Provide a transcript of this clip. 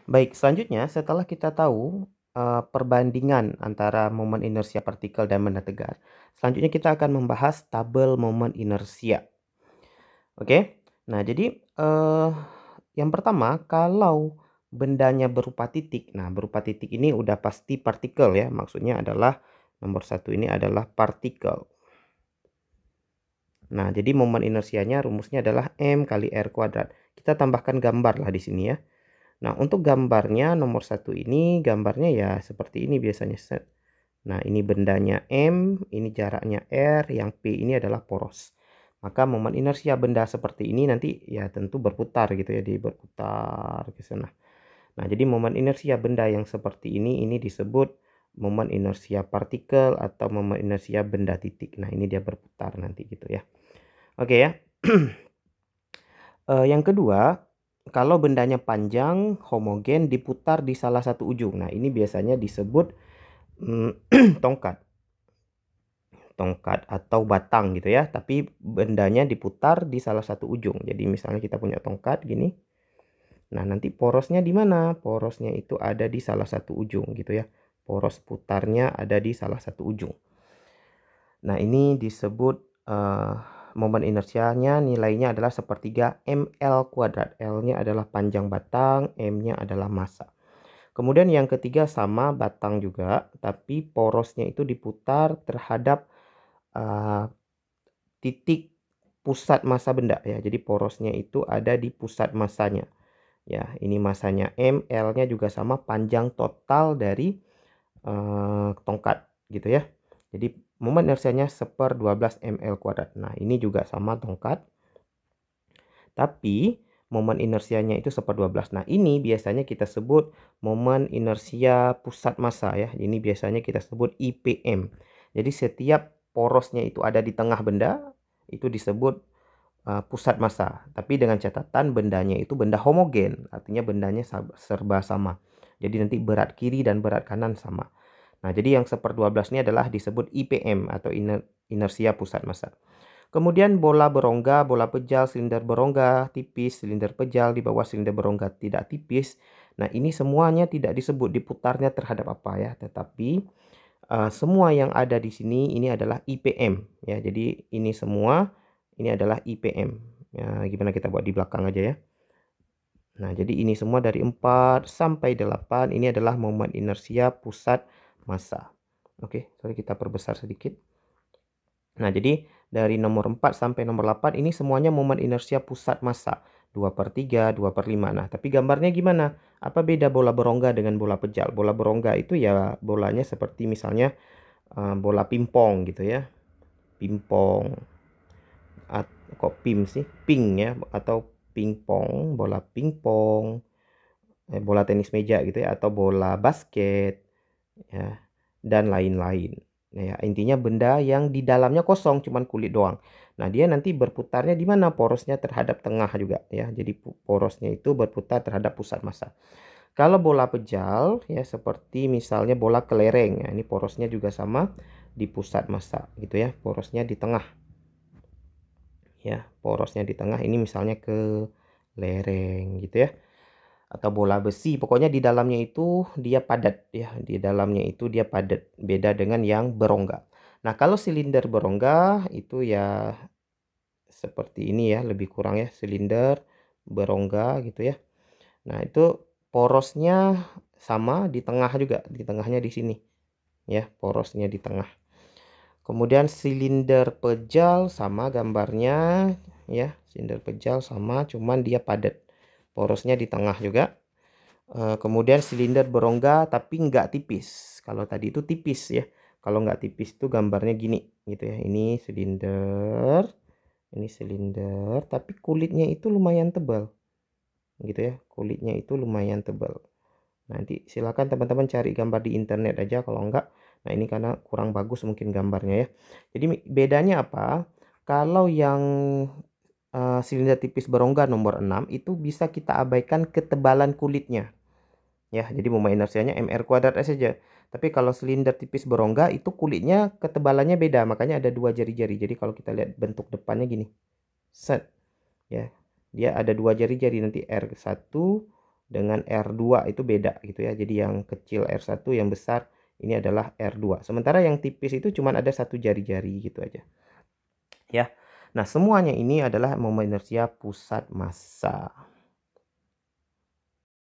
Baik, selanjutnya setelah kita tahu perbandingan antara momen inersia partikel dan benda tegar, selanjutnya kita akan membahas tabel momen inersia. Oke, nah jadi yang pertama, kalau bendanya berupa titik, nah berupa titik ini udah pasti partikel ya, maksudnya adalah nomor satu ini adalah partikel. Nah, jadi momen inersianya rumusnya adalah M kali R kuadrat. Kita tambahkan gambar lah di sini ya. Nah, untuk gambarnya nomor satu ini gambarnya ya seperti ini biasanya. Nah, ini bendanya M, ini jaraknya R, yang P ini adalah poros. Maka momen inersia benda seperti ini nanti ya tentu berputar gitu ya, dia berputar ke sana. Nah, jadi momen inersia benda yang seperti ini disebut momen inersia partikel atau momen inersia benda titik. Nah, ini dia berputar nanti gitu ya. Oke ya. Yang kedua, kalau bendanya panjang, homogen, diputar di salah satu ujung. Nah, ini biasanya disebut tongkat atau batang gitu ya. Tapi bendanya diputar di salah satu ujung. Jadi misalnya kita punya tongkat gini. Nah, nanti porosnya di mana? Porosnya itu ada di salah satu ujung gitu ya. Poros putarnya ada di salah satu ujung. Nah, ini disebut momen inersianya nilainya adalah sepertiga ml kuadrat. L-nya adalah panjang batang, M-nya adalah massa. Kemudian yang ketiga sama batang juga, tapi porosnya itu diputar terhadap titik pusat massa benda ya. Jadi porosnya itu ada di pusat massanya. Ya, ini massanya M, L-nya juga sama, panjang total dari tongkat gitu ya. Jadi momen inersianya 1/12 ml kuadrat. Nah, ini juga sama tongkat. Tapi momen inersianya itu 1/12. Nah, ini biasanya kita sebut momen inersia pusat massa ya. Ini biasanya kita sebut IPM. Jadi setiap porosnya itu ada di tengah benda, itu disebut pusat massa. Tapi dengan catatan bendanya itu benda homogen, artinya bendanya serba sama. Jadi nanti berat kiri dan berat kanan sama. Nah, jadi yang 1/12 ini adalah disebut IPM atau inersia pusat massa. Kemudian bola berongga, bola pejal, silinder berongga tipis, silinder pejal di bawah silinder berongga tidak tipis. Nah, ini semuanya tidak disebut diputarnya terhadap apa ya, tetapi semua yang ada di sini ini adalah IPM ya. Jadi ini semua ini adalah IPM. Ya, gimana kita buat di belakang aja ya. Nah, jadi ini semua dari 4 sampai 8 ini adalah momen inersia pusat massa. Oke, sorry kita perbesar sedikit. Nah, jadi dari nomor 4 sampai nomor 8 ini semuanya momen inersia pusat massa. 2/3, 2/5. Nah, tapi gambarnya gimana? Apa beda bola berongga dengan bola pejal? Bola berongga itu ya bolanya seperti misalnya bola pingpong gitu ya. Pingpong. Kok ping sih? Ping ya atau pingpong, bola pingpong, bola tenis meja gitu ya atau bola basket ya dan lain-lain. Nah, ya, intinya benda yang di dalamnya kosong cuman kulit doang. Nah, dia nanti berputarnya di mana? Porosnya terhadap tengah juga ya. Jadi porosnya itu berputar terhadap pusat massa. Kalau bola pejal ya seperti misalnya bola kelereng. Ya, ini porosnya juga sama di pusat massa gitu ya. Porosnya di tengah. Ya, porosnya di tengah ini misalnya ke lereng gitu ya. Atau bola besi, pokoknya di dalamnya itu dia padat ya, di dalamnya itu dia padat, beda dengan yang berongga. Nah, kalau silinder berongga itu ya seperti ini ya, lebih kurang ya, silinder berongga gitu ya. Nah, itu porosnya sama di tengah juga, di tengahnya di sini ya, porosnya di tengah. Kemudian silinder pejal sama gambarnya ya, silinder pejal sama, cuman dia padat, porosnya di tengah juga. Kemudian silinder berongga tapi nggak tipis. Kalau tadi itu tipis ya. Kalau nggak tipis itu gambarnya gini gitu ya. Ini silinder, tapi kulitnya itu lumayan tebal gitu ya. Kulitnya itu lumayan tebal. Nanti silakan teman-teman cari gambar di internet aja kalau enggak. Nah, ini karena kurang bagus mungkin gambarnya ya. Jadi bedanya apa? Kalau yang silinder tipis berongga nomor 6 itu bisa kita abaikan ketebalan kulitnya. Ya, jadi momen inersianya mr kuadrat saja. Tapi kalau silinder tipis berongga itu kulitnya ketebalannya beda, makanya ada dua jari-jari. Jadi kalau kita lihat bentuk depannya gini. Set. Ya. Dia ada dua jari-jari nanti R1 dengan R2 itu beda gitu ya. Jadi yang kecil R1, yang besar ini adalah R2. Sementara yang tipis itu cuma ada satu jari-jari gitu aja. Ya. Nah, semuanya ini adalah momen inersia pusat massa.